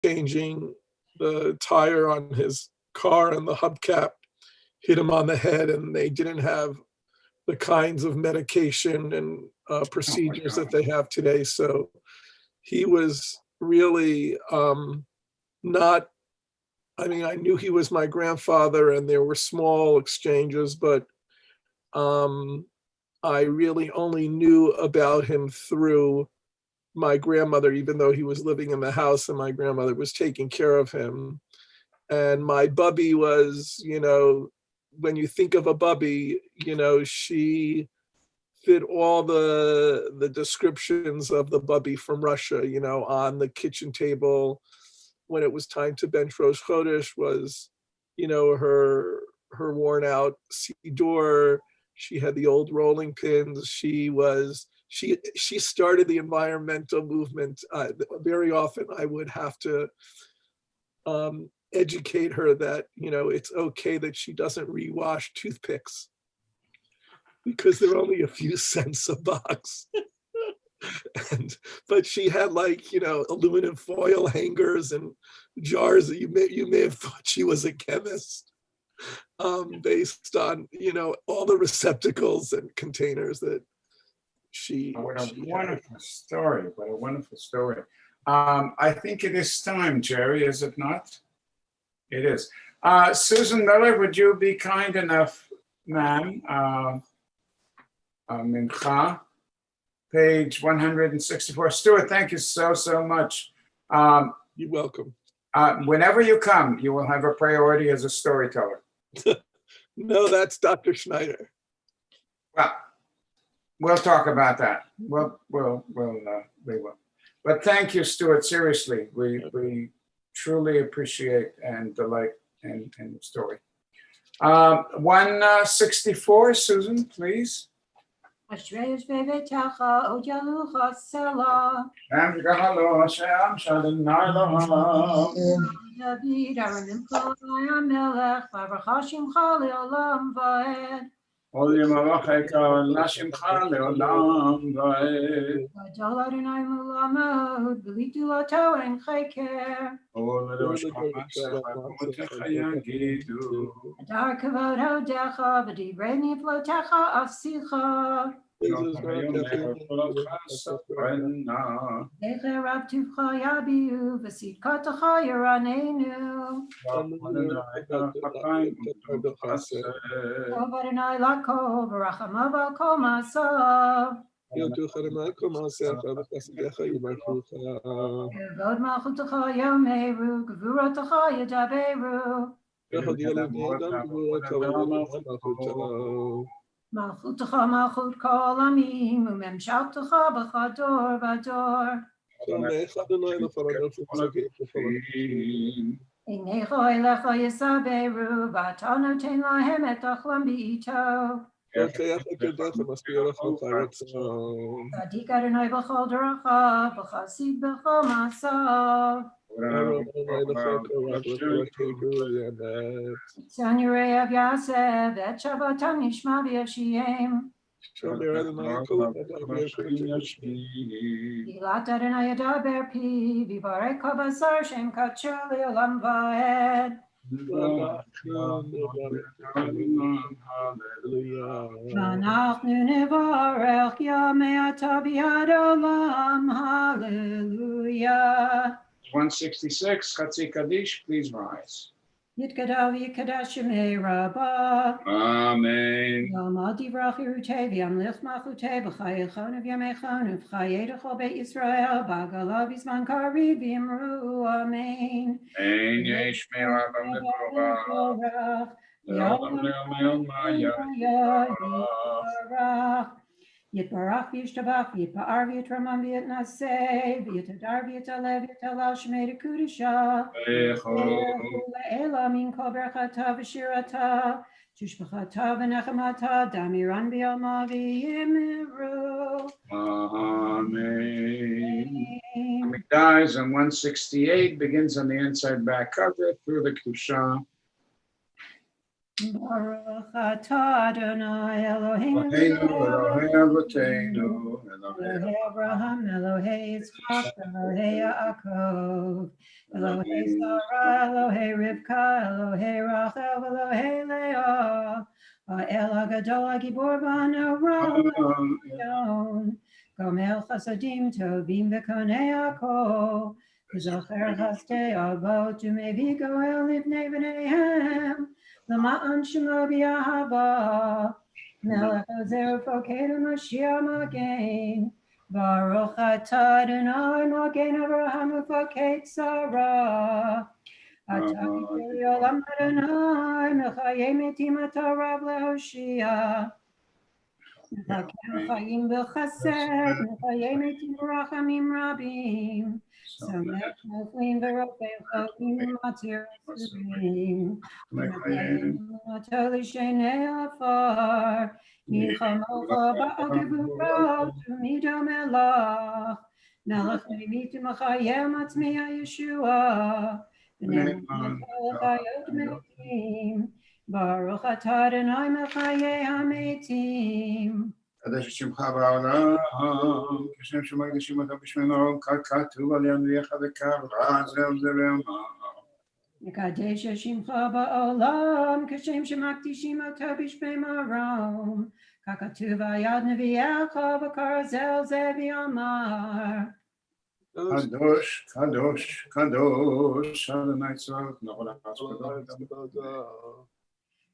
changing the tire on his car, and the hubcap hit him on the head, and they didn't have the kinds of medication and procedures that they have today. So he was really not, I mean, I knew he was my grandfather and there were small exchanges, but I really only knew about him through my grandmother, even though he was living in the house and my grandmother was taking care of him. And my bubby was, you know, when you think of a bubby, you know, she fit all the descriptions of the bubby from Russia, you know, on the kitchen table when it was time to bench Rosh Chodesh was, you know, her worn out Siddur. She had the old rolling pins. She started the environmental movement. Very often I would have to educate her that, you know, it's okay that she doesn't rewash toothpicks because they're only a few cents a box. But she had, like, you know, aluminum foil hangers and jars that you may have thought she was a chemist, based on, you know, all the receptacles and containers that she. What a wonderful story! What a wonderful story! I think it is time, Jerry, is it not? It is. Susan Miller, would you be kind enough, ma'am? Mincha, page 164. Stuart, thank you so much. You're welcome. Whenever you come, you will have a priority as a storyteller. No, that's Dr. Schneider. Well, we'll talk about that. We will. But thank you, Stuart. Seriously, we truly appreciate and delight in the story. 164, Susan, please. Holy Malacheka, Nashim Chan Leolam Vaed. Gadol Adonai Mulamod, V'litu Lato En Cheker. Ol Adosh Chamasach Hakomotecha Yagidu. Adar Kavod Hodecha, V'divrei Niflotecha Asicha. Zecher Rav Tuvcha Yabiu, V'sidkotecha Yeranenu. Tov Adonai Lako, V'rachamav Al Kol Ma'asav. Kevod Malchutecha Yomeru, Gevurotecha Yadaberu. Malchutecha Malchut Kol Amim, Umemshaltecha B'chador V'ador. Einecho Elecha Yisaberu, V'ata noten lahem et achlam b'ito. Tzadik Adonai b'chol derachav, v'chasid b'chol ma'asav. Tzon Yirei Av Yaseh, v'et Shavotam Nishma v'yavshiyem. Gilat Adonai Yadaber Pi, v'yivarek kol basar shem kadsho le'olam va'ed. V'anachnu nevarech yamei ata b'yad olam. Hallelujah. 166, Chatzi Kaddish, please rise. Yitkadav Yikadash Shemei Rabbah. Amen. Yom Al Divrach Yerutei V'yamlich Malchutei B'chayechon V'yamechon V'chayedechol Beit Yisrael B'agala B'zman Kariv V'yimru Amen. Ein yesh me'avam le'torah. Yom Yitbarach Yitbarach V'yishtabach V'yitpa'ar V'yitramam V'yitnaseh V'yitadar V'yitaleh V'yitalal Shmei Dekudisha Le'ela Min Kol Berchata V'shirata Tushbachata V'nechamata Damiran B'yalma V'yimiru. Amen. Dies on 168, begins on the inside back cover through the Kedusha. Baruch atah Adonai Eloheinu Elohei Avotenu, Elohei Abraham, Elohei Yitzchak, Elohei Yaakov, Elohei Sarah, Elohei Rivka, Elohei Rachel, Elohei Leah, El HaGadol HaGibor V'Hanora, Yon, Gomel Chasadim Tovim V'Konei HaKol, V'Zocher Chasdei Avot U'Mevi Goel Livnei B'neihem, L'ma'an Shemo B'Yahava, Melech Ozer Foked Mashiach Magen, Baruch atah Adonai Magen Avraham Ufoked Sarah, Atah Gidol Olam Adonai Mechayei Metim Atah Rav Lehoshia, Mechakem Chayim B'Chesed Mechayei Metim Rachamim Rabim, Samech Noflim V'Rofei Chokim Matir Asurim, Mechayim Atah L'Shenei Afar, Michamocha Ba'agivurot U'Mido Melach, Melech Meimit Mechayem Atzmei Yeshua, B'nei Chayot Metim, Baruch atah Adonai Mechayei HaMetim. קדש את שמך בעולם, כשם שמקדישים אותו בשמנו, ככתוב על ינביך וקרא זה ואמר. מקדש את שמך בעולם, כשם שמקדישים אותו בשמם, ככתוב על יד נביאך וקרא זה ואמר. קדוש, קדוש, קדוש, אדוני צבאות, נורא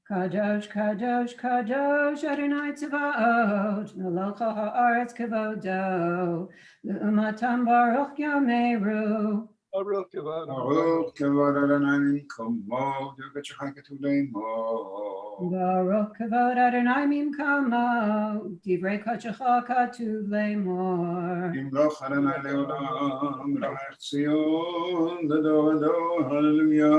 Kadosh, Kadosh, Kadosh, Adonai Tzvaot, Melech haaretz kevodo, L'umatam Baruch Yameru. Baruch Kavod. ברוך כבוד אדוני ממקומו, דבקת שלך כתוב לאמור. Baruch Kavod Adonai Mimkamo, Divrei Kodshecha Katuv Lemor. ימלוך אדוני לעולם, מלך ציון, לדור ודור, הללויה.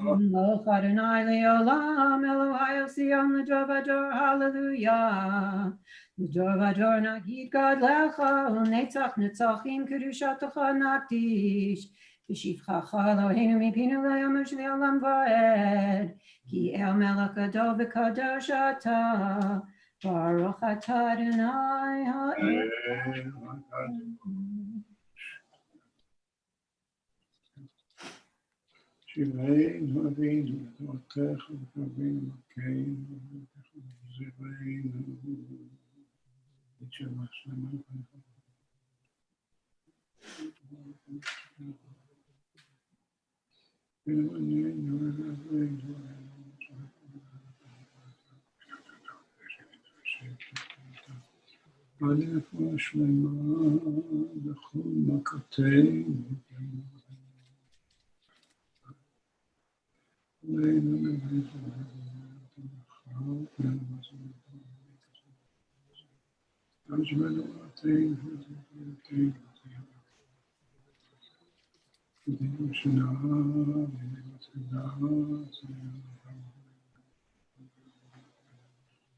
Yimloch Adonai Leolam, Elohai Sion L'dor Vador, Hallelujah. L'dor Vador Nagid God Lecha, Netzach Netzachim Kedushatecha Nakdish. V'shivchacha Eloheinu mipinu le'amush le'olam va'ed. Ki El Melech Gadol v'kadosh atah, Baruch atah Adonai ha'elohim. שירנו אבינו, תורתך וקרבינו מלכנו, זרענו, את שבח שלמה. רפואה שלמה בכל מכותינו.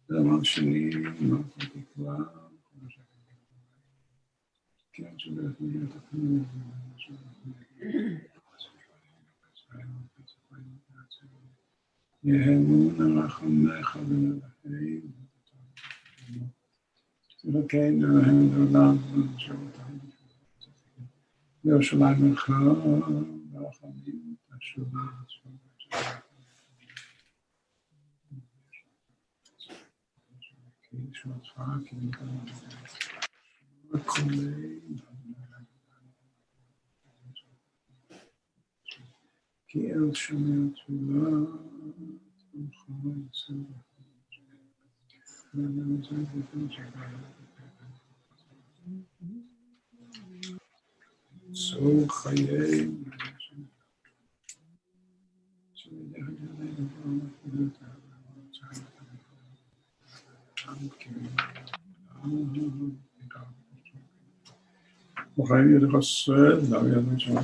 דבר שני, מה תקווה? כן, שבאמת נגיד את הפנים. יהמון רחמך ולהים. תלכנו להם לעולם ולשבתם. בירושלים מלך ברחמים תשובה. כי שמתך כי נקרא. וכולי. כי אל שומע תפילה. So חיים. וחיים ידחסד, לא ידע שם.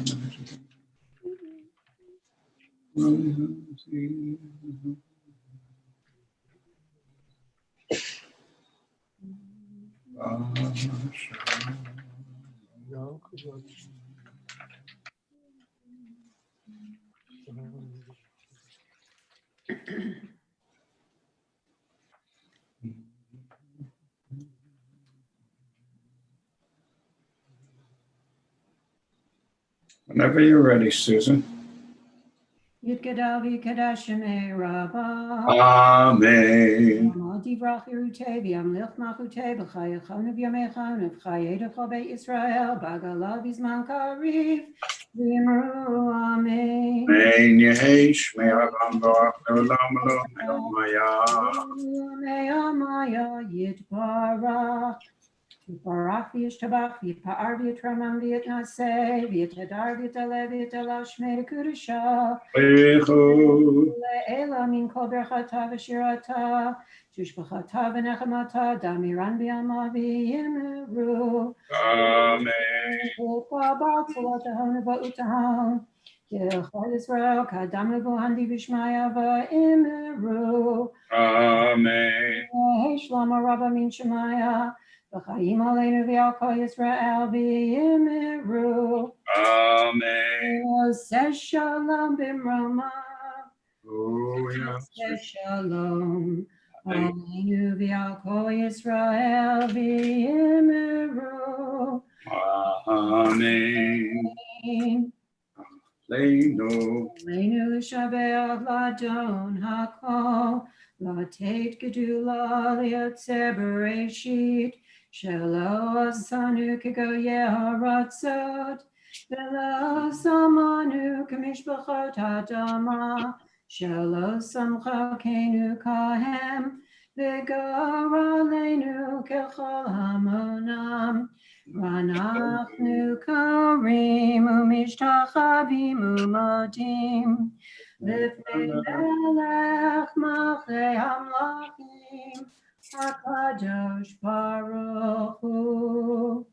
Whenever you're ready, Susan. Yitgadal v'yikadash shemei Rabbah. Amen. Amal divrach Yerutei v'yamlich malchutei b'chayachonu v'yamechonu v'chayedecho Beit Yisrael b'agalav v'zman kariv v'yimru amen. Amen. Yehi shmei Rabban Baruch Le'olam Lo Me'omaya. Me'amaya yitbarach. Yitbarach v'yishtabach v'yitpa'ar v'yitramam v'yitnaseh v'yitadar v'yitalev v'yitalav shmei Kedusha. Eichu. Le'ela min kol berchata v'shirata tushbachata v'nechamata damiran b'yama v'yimru. Amen. V'kabal tzolotahon v'utahon Yechol Yisrael kadam levuhandi v'shmaya v'imru. Amen. Hey Shlomo Rabba min Shemaya v'chayim aleinu v'al kol Yisrael v'yimru. Amen. Yoseh shalom b'mroma. Oh, yeah. Yoseh shalom aleinu v'al kol Yisrael v'yimru. Amen. Leinu. Aleinu l'shabeach l'adon hakol Latet gedula liotzer bereshit shelo asanu kegoye haratzot velo samanu kamishpachot hadama shelo samcha kenu kahem v'goralenu kechol hamonam v'anachnu korim umishtachavim umodim Lifnei Melech Malchei Hamlachim HaKadosh Baruch Hu.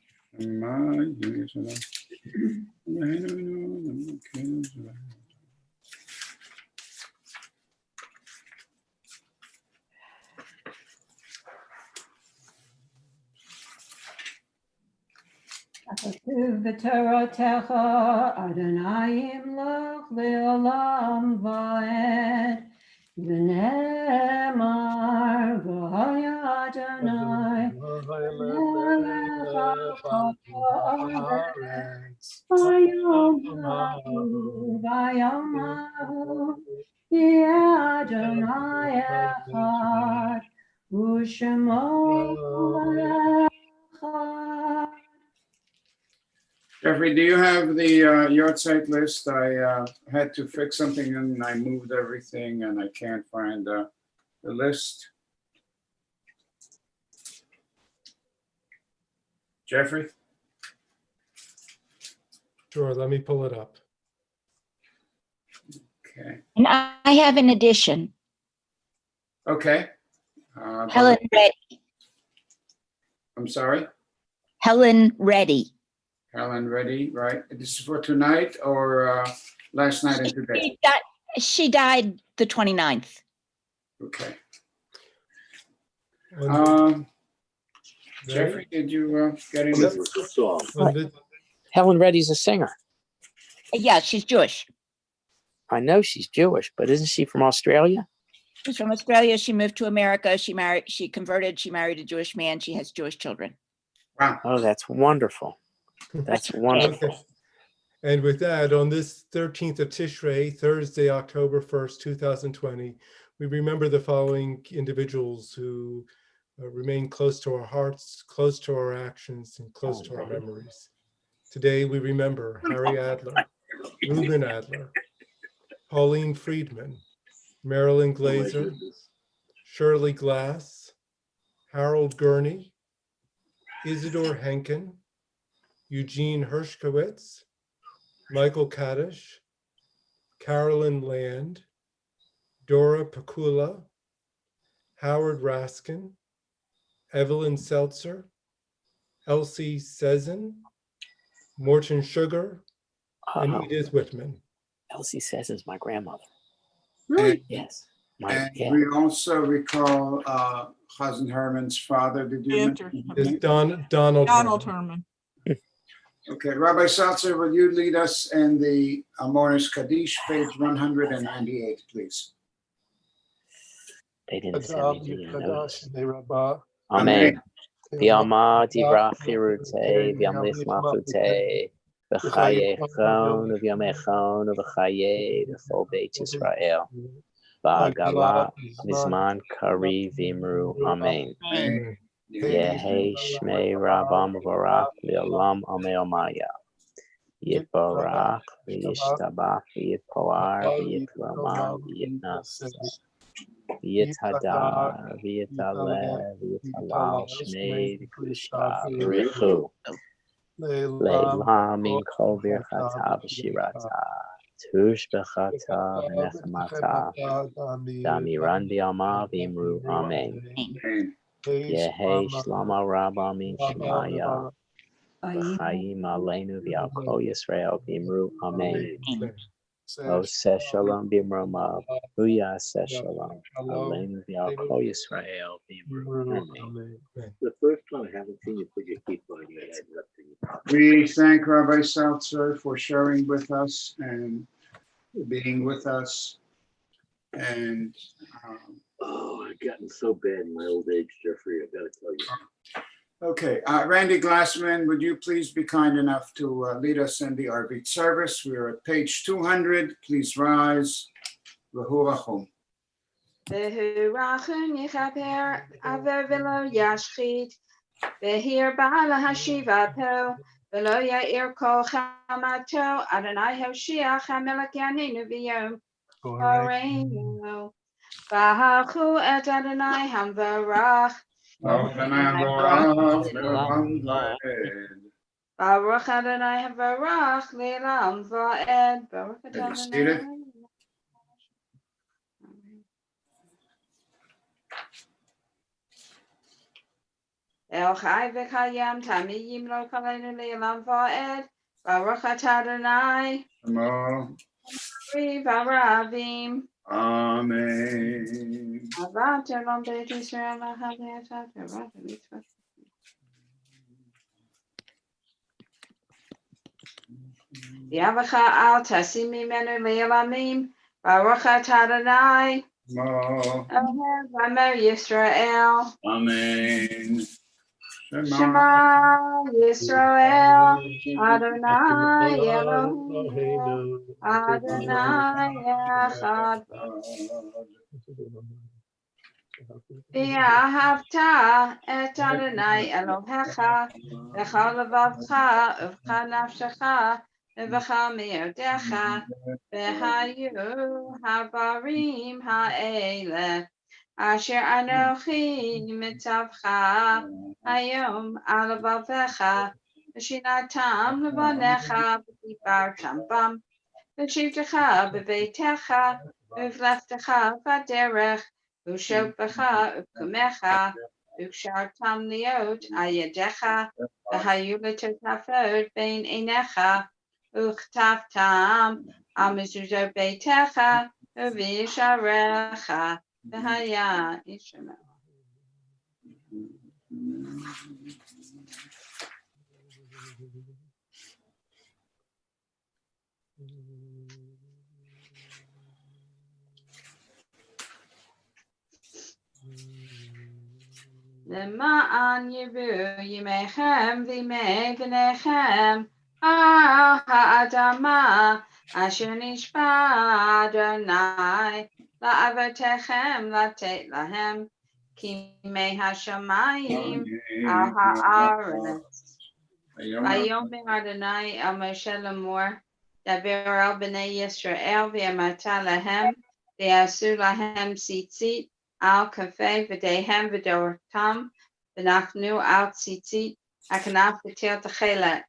Katuv v'Toratecha Adonai imloch le'olam va'ed v'ne'emar v'haya Adonai melech ha'aretz v'yomahu yeh Adonai echad u'shemo echad. Jeffrey, do you have the yard site list? I had to fix something and I moved everything and I can't find the list. Jeffrey? Sure, let me pull it up. Okay. And I have an addition. Okay. Helen Reddy. I'm sorry? Helen Reddy. Helen, ready, right? This is for tonight or last night and today? She died the 29th. Okay. On Jeffrey, did you get any? Helen Reddy's a singer. Yeah, she's Jewish. I know she's Jewish, but isn't she from Australia? She's from Australia. She moved to America. She married a Jewish man. She has Jewish children. Wow. Oh, that's wonderful. That's wonderful. Okay. And with that, on this 13th of Tishrei, Thursday, October 1st, 2020, we remember the following individuals who remain close to our hearts, close to our actions, and close to our memories. Today, we remember Harry Adler, Reuben Adler, Pauline Friedman, Marilyn Glazer, Shirley Glass, Harold Gurney, Isidore Henkin, Eugene Hershkowitz, Michael Kaddish, Carolyn Land, Dora Pakula, Howard Raskin, Evelyn Seltzer, Elsie Sezin, Morton Sugar, and Edith Whitman. Elsie says is my grandmother. Really? Yes. And we also recall Chazan Herman's father. Did you mention? Is Donald Herman. Okay, Rabbi Salzer, will you lead us in the Amoris Kaddish, page 198, please? They didn't send me the notice. Amen. Amen. V'yama divrach chirutei v'yamlich malchutei v'chayechon v'yamechon v'chaye v'chol Beit Yisrael. Ba'agala v'zman kari v'imru. Amen. Amen. Yehi shmei Rabam v'orach le'olam amei maya. Yitbarach v'yishtabach v'yitpoar v'yitramal v'yitnas. V'yitadar v'yitaleh v'yitalal shmei v'kusha v'richu. Le'la min kol virchata v'shirata. Tush b'chata v'nechemata. Damirandi ama v'imru. Amen. Amen. Yehi shlama rabba min shemaya. V'chaim aleinu v'al kol Yisrael v'imru. Amen. Oseh shalom b'mromav. Huyaseh shalom. Aleinu v'al kol Yisrael v'imru. Amen. The first one, I haven't seen you put your keep on your head. Up to you. We thank Rabbi Salzer for sharing with us and being with us. And Oh, I've gotten so bad in my old age, Jeffrey. I gotta tell you. okay, Randy Glassman, would you please be kind enough to lead us in the Arvit service? We're at page 200. Please rise. V'hu rachum. V'hurachun yichaper aver v'lo yashchit v'hir ba'ala hashivato v'lo ya'ir kol chamato Adonai Hoshiach HaMelech Yaninu v'yom Koreinu V'hachu et Adonai Hamvarach Baruch Adonai Hamvarach Le'elam va'ed Baruch Are you seated? Adonai. El Chai v'Chayam Tamiyim Lo Kaleinu Le'elam va'ed Baruch Atah Adonai Shema. V'Aravim Amen. Avat Shalom Beit Yisrael L'Chavei Avat Mitzvah. Yavacha Al Tasim Mimenu Le'elamim Baruch Atah Adonai Shema. Eloheinu V'Amer Yisrael Amen. Shema Yisrael Adonai Eloheinu Adonai Echad V'ahavta et Adonai Elohecha v'chol levavcha uv'cha nafshecha v'chol me'odecha v'hayu habarim ha'ele asher anochi mitzavcha hayom al levavecha v'shinatam levanecha v'dibartam bam v'shivtecha b'beitecha v'vleftecha b'derech v'shofecha v'kumecha v'kshartam liot ayadecha v'hayu l'totafot bein einecha v'chtaftam al mezuzot beitecha v'visharecha v'haya yishmer. Lema'an yivu yimechem v'imei v'nechem al ha'adama asher nishba Adonai la'avotechem latet lahem ki mei hashamayim al ha'aretz. Vayomer Adonai el Moshe lemor daber al b'nei Yisrael v'yamata lahem v'yasu lahem tzitzit al kafei v'dehem v'dortam v'nachnu al tzitzit hakanaf v'til techelet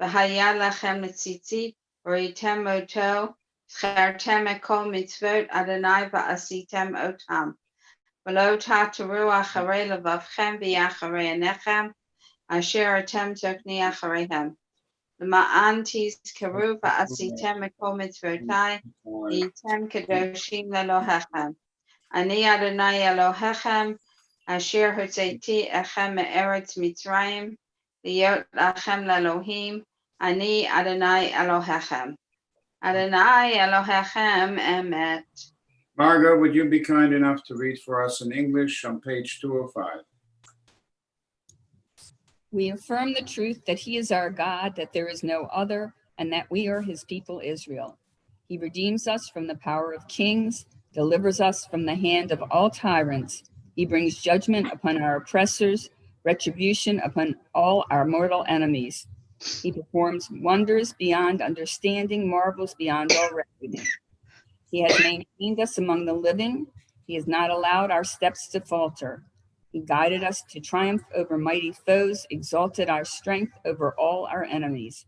v'haya lachem tzitzit v'ritem oto zchertem ekol mitzvot Adonai v'asitem otam v'lo tataru acharei levavchem v'yacharei anechem asher atem zokni achareihem L'ma'an tizkaru v'asitem ekol mitzvotai v'yitem kadoshim lelohechem Ani Adonai Elohechem, Asher Hotzaiti Echem Me'eretz Mitzrayim, Liyot Lachem Lelohim, Ani Adonai Elohechem. Adonai Elohechem Emet. Margot, would you be kind enough to read for us in English on page 205? We affirm the truth that he is our God, that there is no other, and that we are his people Israel. He redeems us from the power of kings, delivers us from the hand of all tyrants. He brings judgment upon our oppressors, retribution upon all our mortal enemies. He performs wonders beyond understanding, marvels beyond all reckoning. He has maintained us among the living. He has not allowed our steps to falter. He guided us to triumph over mighty foes, exalted our strength over all our enemies.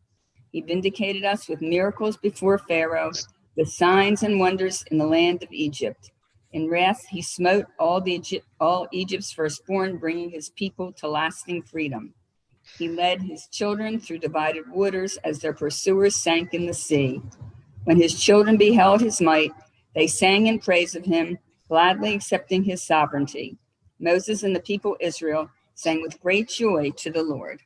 He vindicated us with miracles before Pharaoh, with signs and wonders in the land of Egypt. In wrath, he smote all Egypt's firstborn, bringing his people to lasting freedom. He led his children through divided waters as their pursuers sank in the sea. When his children beheld his might, they sang in praise of him, gladly accepting his sovereignty. Moses and the people Israel sang with great joy to the Lord.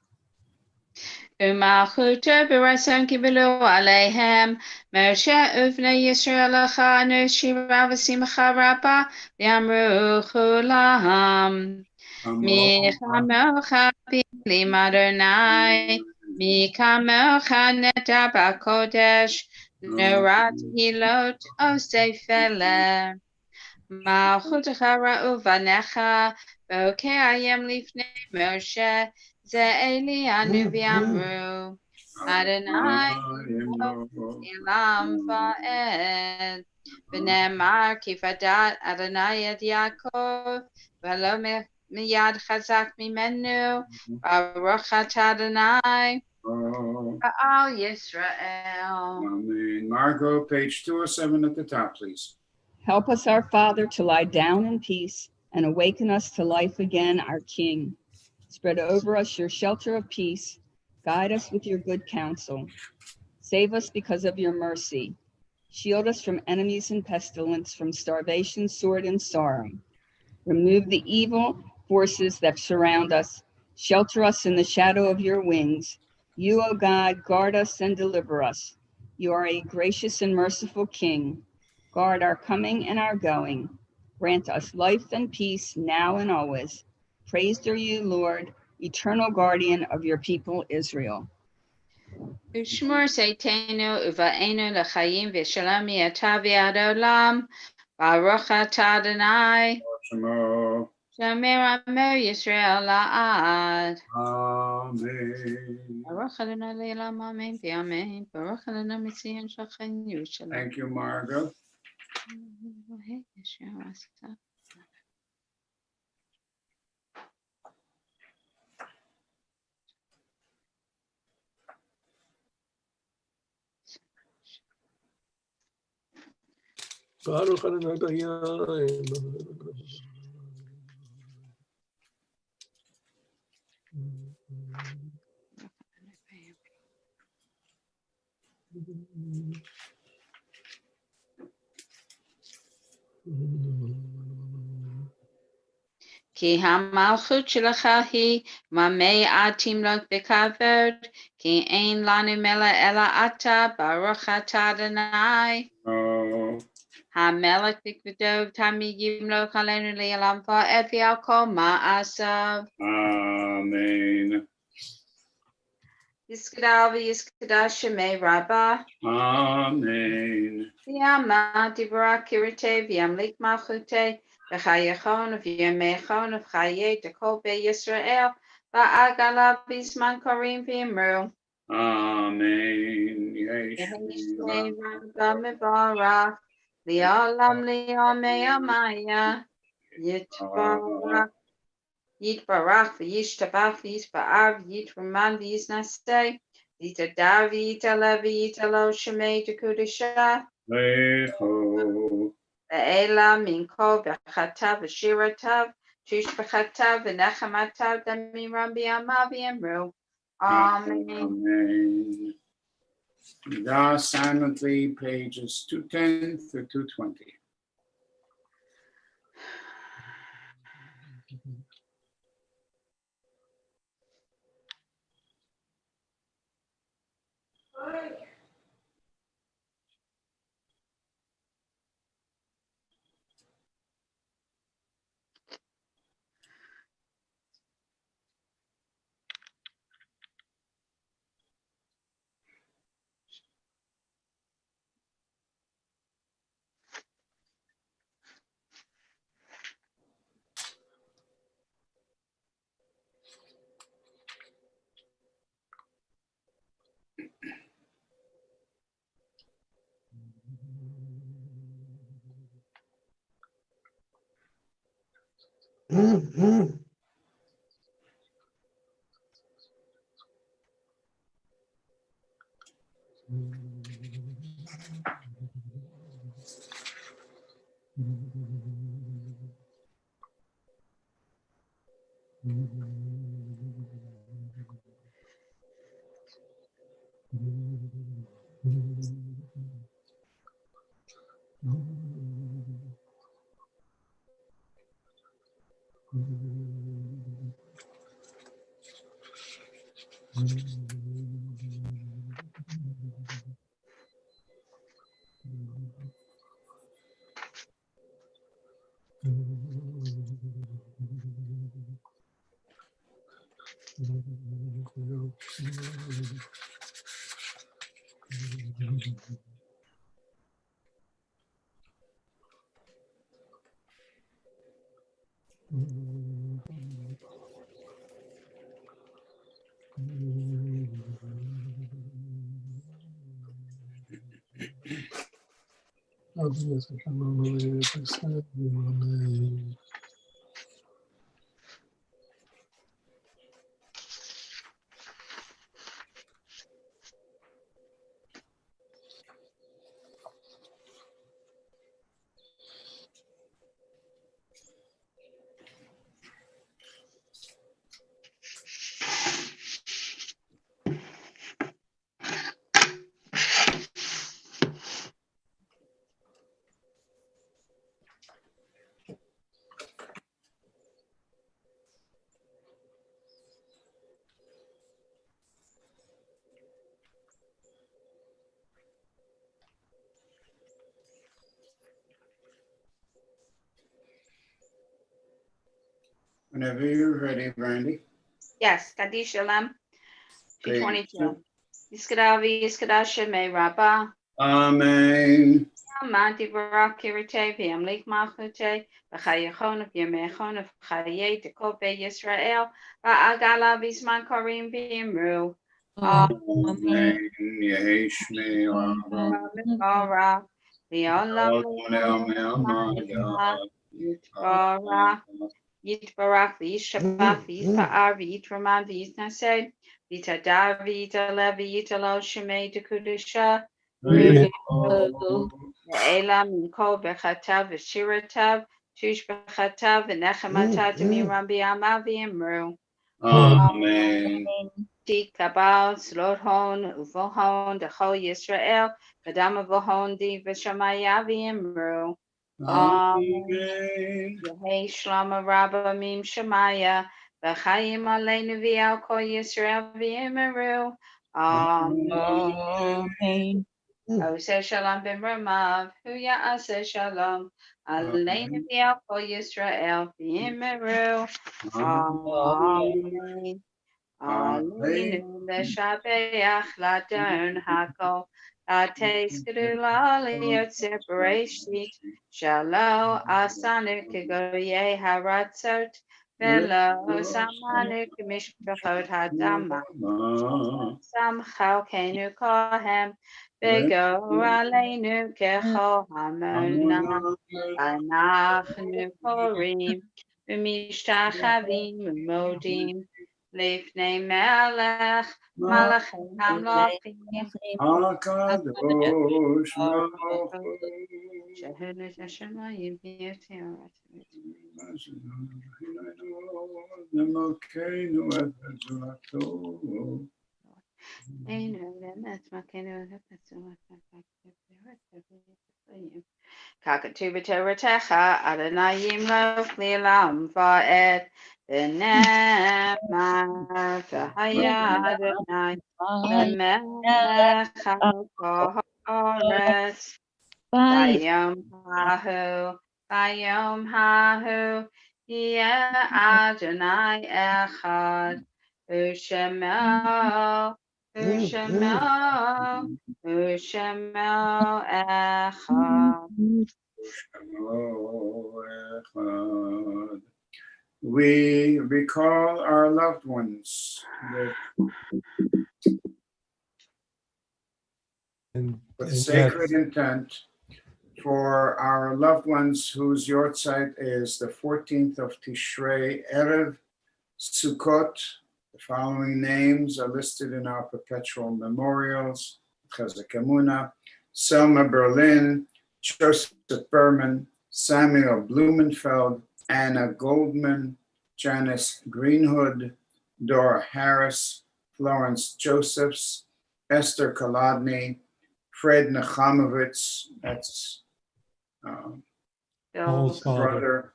ומלכותו ברצון קיבלו עליהם, משה ובני ישראל לכנו שירה ושמחה רבה, ואמרו כולם, מי כמוך פעילים אדוני, מי כמוך נדע בקודש, נורא תהילות עושי פלא. מלכותך ראו בניך, בוקר הים לפני משה, זה אלי הנביא אמרו, אדוני עולם ועד, ונאמר כי ודעת אדוני את יעקב, ולא מיד חזק ממנו, ברוך אתה אדוני, ועל ישראל. Amen. Margot, page 207 at the top, please. Help us, our Father, to lie down in peace and awaken us to life again, our King. Spread over us your shelter of peace. Guide us with your good counsel. Save us because of your mercy. Shield us from enemies and pestilence, from starvation, sword, and sorrow. Remove the evil forces that surround us. Shelter us in the shadow of your wings. You, O God, guard us and deliver us. You are a gracious and merciful King. Guard our coming and our going. Grant us life and peace now and always. Praised are you, Lord, eternal guardian of your people Israel. ושמור צאתנו ובאנו לחיים ושלום יהיה ועד העולם. ברוך אתה אדוני, Shemo. שומר עמו ישראל לעד. Amen. ברוך אדוני לעולם אמן ואמן. ברוך אדוני מציון שכן ירושלים. Thank you, Margot. Baruch Adonai Elohim. כי המלכות שלך היא ממי עד תמלוך בכבוד, כי אין לנו מלך אלא אתה, ברוך אתה אדוני. Oh, המלך בכבודו תמיד ימלוך עלינו לעולם ועד ועל כל מעשיו. amen. יסגדל ויסגדל שמי רבה. Amen. ויאמר דברה קירתי וימליך מלכותי. וחייכון וימיכון וחיי כל בית ישראל, ועגלה בזמן קוראים ואמרו. Amen. יהי רבה מבורך, לעולם ליומי ימיה, יתברך וישתבח ויתפאר ויתרומן ויתנשא, יתהדר ויתעלה ויתעלו שמי דקודשה. Lecho. ואלה מן כל ברכתיו ושירותיו, תשבחתיו ונחמתיו דמירם בימיו ויאמרו. Amen. Amen. God silently, pages 210 through 220. Whenever you're ready, Brandy. Yes, Kaddish Shalom, Great. 222. Yiskadavi, Yiskadasha, May Rabbah. Amen. Manti Barak Kirite, V'Amlik Malchute, V'Chayachon, V'Yemechon, V'Chaye, Tekope Yisrael, V'Agala V'Zman Korim V'Imru. Amen. Yeheshme V'Mikora, V'Olam Yitbarak, Yitbarak, V'Yishabach, V'Yitba'ar, V'Yitraman, V'Yitnaseh, V'Tadar, V'Yitalev, V'Yitalo Shemei Tekudusha, Elam Mikol Bechatav V'Shiratav Tush Bechatav V'Nechematav Miram B'Yamav V'Yimru. Amen. Kabal Slot-hon Uvohon Dechol Yisrael V'Dam Uvohon Di V'Shamaya V'Yimru. Amen. Yehei Shlama Rabba Mim Shemaya V'Chayim Aleinu V'Al Kol Yisrael V'Yimru. Amen. Ose Shalom Ben Ramav, Huya Ase Shalom, Aleinu V'Al Kol Yisrael V'Yimru. Amen. Aleinu L'Shabeach L'Adon Hakol, Ates Gedula L'Yotzer Bereshit, Shalo Asanu Kegoye Haratzot, Velo Samanu K'Mishpachot Hadama, Sam Chalkenu Kohem, Bego Aleinu Kechol Hamona, Anachnu Korim, V'Mishtachavim Modim, Lifnei Melech, Malachim Hamlochim, HaKadosh Baruch Shehudot Hashemayim V'Yotzer. Nemokeinu et Bezrato. Kakatubateretecha Adonayim lo chlilam va'ed v'nemar v'haya Adonai v'melech al kol haaretz Bayom hahu yeh Adonai echad u'shemo echad. We recall our loved ones And with yes, sacred intent. for our loved ones whose yortzeit is the 14th of Tishrei, Erev Sukkot. The following names are listed in our perpetual memorials: Chizuk Amuno, Selma Berlin, Joseph Berman, Samuel Blumenfeld, Anna Goldman, Janice Greenhood, Dora Harris, Florence Josephs, Esther Kolodny, Fred Nechamovitz, that's Paul's father. brother,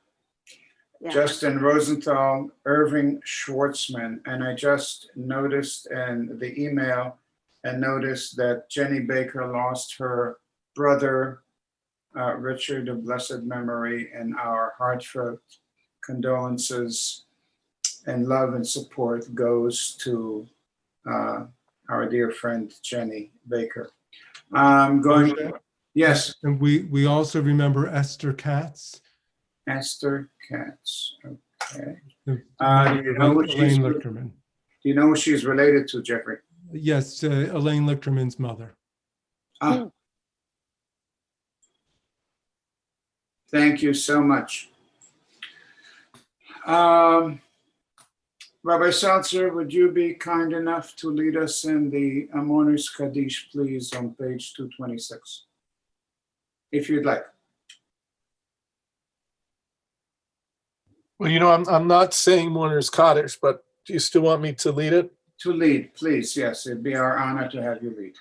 Yeah. Justin Rosenthal, Irving Schwartzman, and I just noticed in the email and noticed that Jenny Baker lost her brother, Richard of blessed memory, and our heartfelt condolences and love and support goes to our dear friend Jenny Baker. I'm going. Yes, And we also remember Esther Katz. Esther Katz. Okay. the Do you know who Elaine Lichterman. Do you know who she's related to, Jeffrey? Yes, Elaine Lichterman's mother. Thank you so much. Rabbi Salzer, would you be kind enough to lead us in the Amonis Kaddish, please, on page 226, if you'd like. Well, I'm not saying Mourner's Kaddish, but do you still want me to lead it? To lead, please. Yes, it'd be our honor to have you lead.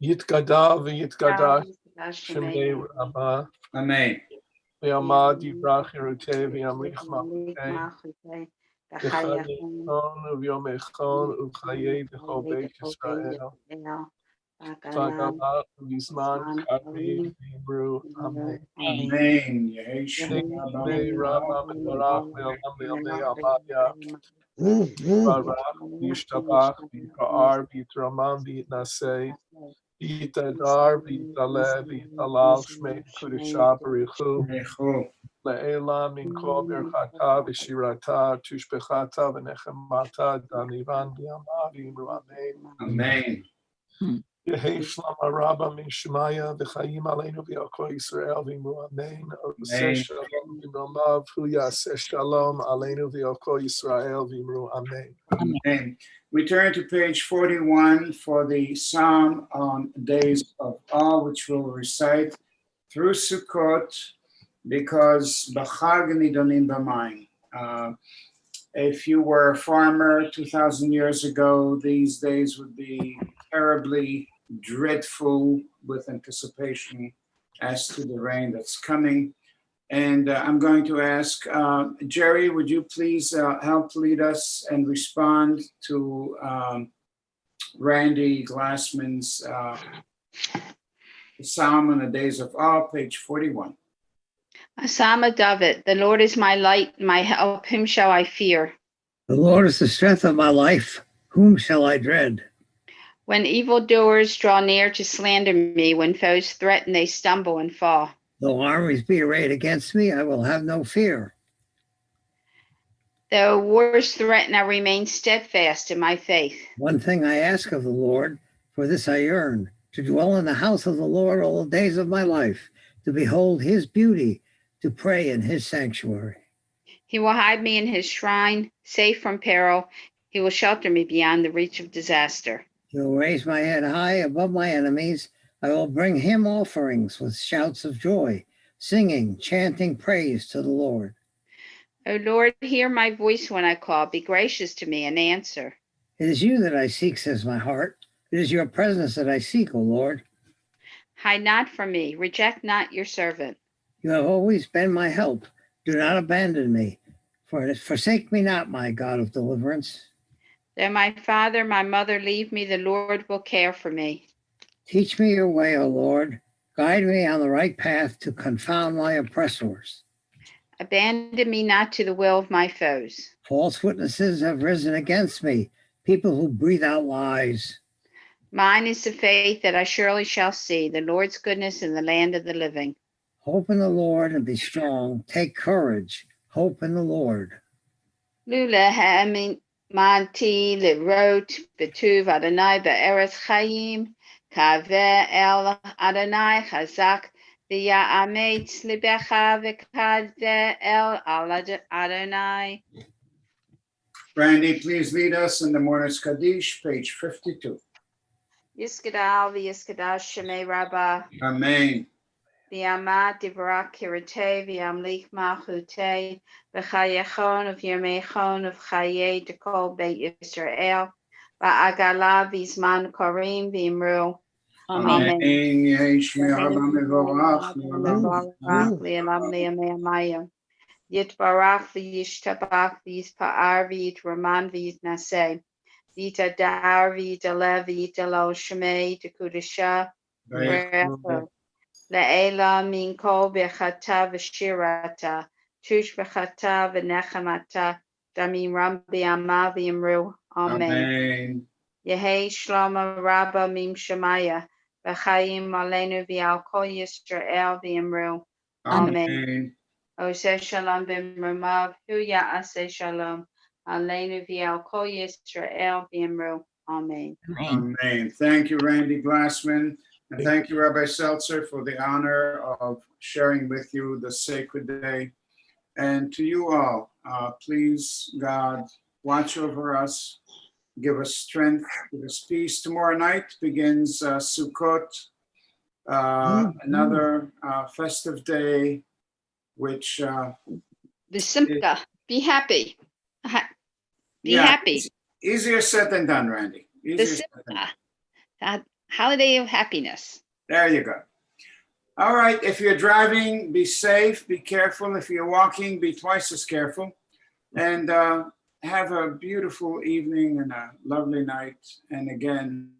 Yitgada v'yitgada Shemei Rama Amen. v'yamad yivrach Yerutei v'yamlich malchutei v'chayechon v'yomechon u'chayei v'chol Beit Yisrael v'agalat v'zman kariv v'yimru Amen. Amen. Yehei Shema Shemei Rama v'barach v'olam v'yamei amaya v'barach v'yishtabach v'yipa'ar v'yitramam v'yitnasei Yitadar v'yitaleh v'yitalal shmei kudusha b'richu Baruch. le'ela min kol berchata v'shirata tushbechata v'nechemata danivan v'yamah v'yimru amen. Amen. Yehei shlama rabba min shemaya v'chayim aleinu v'yakol Yisrael v'yimru amen. Oseh shalom v'romav hu yaseh shalom aleinu v'yakol Yisrael v'yimru amen. Amen. We turn to page 41 for the Psalm on Days of Awe, which we'll recite through Sukkot, because B'chag nidonim b'mayim. If you were a farmer 2,000 years ago, these days would be terribly dreadful with anticipation as to the rain that's coming. And I'm going to ask Jerry, would you please help lead us and respond to Randy Glassman's Psalm on the Days of Awe, page 41. A Psalm of David. The Lord is my light, my help. Whom shall I fear? The Lord is the strength of my life. Whom shall I dread? When evildoers draw near to slander me, when foes threaten, they stumble and fall. Though armies be arrayed against me, I will have no fear. Though wars threaten, I remain steadfast in my faith. One thing I ask of the Lord, for this I yearn, to dwell in the house of the Lord all the days of my life, to behold his beauty, to pray in his sanctuary. He will hide me in his shrine, safe from peril. He will shelter me beyond the reach of disaster. He will raise my head high above my enemies. I will bring him offerings with shouts of joy, singing, chanting praise to the Lord. O Lord, hear my voice when I call. Be gracious to me and answer. It is you that I seek, says my heart. It is your presence that I seek, O Lord. Hide not from me. Reject not your servant. You have always been my help. Do not abandon me. Forsake me not, my God of deliverance. Though my father, my mother leave me, the Lord will care for me. Teach me your way, O Lord. Guide me on the right path to confound my oppressors. Abandon me not to the will of my foes. False witnesses have risen against me, people who breathe out lies. Mine is the faith that I surely shall see the Lord's goodness in the land of the living. Hope in the Lord and be strong. Take courage. Hope in the Lord. Lula ha'amin manti lirot betuv Adonai be'eretz chayim kaveh el Adonai chazak V'ya'ametz libecha v'kadeh el Adonai. Randy, please lead us in the Mourner's Kaddish, page 52. Yiskadal v'yiskadash shemei rabbah. Amen. V'yamad divrak kirete v'yamlich malchute v'chayechon v'yamechon v'chaye dekol beit Yisrael v'agala v'zman korim v'imru. Amen. Yehei Shmei Rabba Mevorach, Mevorach li'elam li'yamei hamayim. Yitbarach v'yishtabach v'yispa'ar v'yitraman v'yitnaseh. V'yitadar v'yitalev v'yitalo shemei tekudesha v'rechu. Le'ela min kol bechata v'shirata, tush bechata v'nechamata, damim ram b'yama v'yimru. Amen. Amen. Yehei shloma rabba mim shemaya, v'chayim aleinu v'al kol Yisrael v'yimru. Amen. Amen. Oseh shalom b'mrumav, hu ya'aseh shalom, aleinu v'al kol Yisrael v'yimru. Amen. Amen. Thank you, Randy Glassman. And thank you, Rabbi Seltzer, for the honor of sharing with you the sacred day. And to you all, please, God, watch over us, give us strength, give us peace. Tomorrow night begins Sukkot, another festive day, which V'simcha, be happy. Be yeah, happy. it's easier said than done, Randy. Easier said than done. V'simcha, a holiday of happiness. There you go. All right, if you're driving, be safe, be careful. If you're walking, be twice as careful. And have a beautiful evening and a lovely night. And again,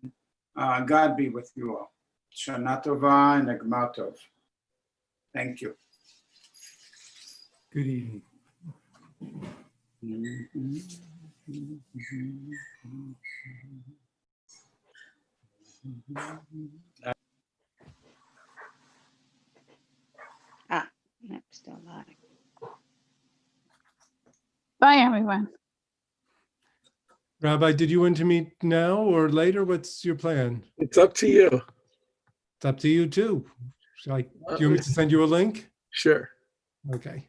God be with you all. Shana Tova and Gmar Tov. Thank you. Good evening. I'm still alive. Bye, everyone. Rabbi, did you want to meet now or later? What's your plan? It's up to you. It's up to you too. Do you want me to send you a link? Sure. Okay.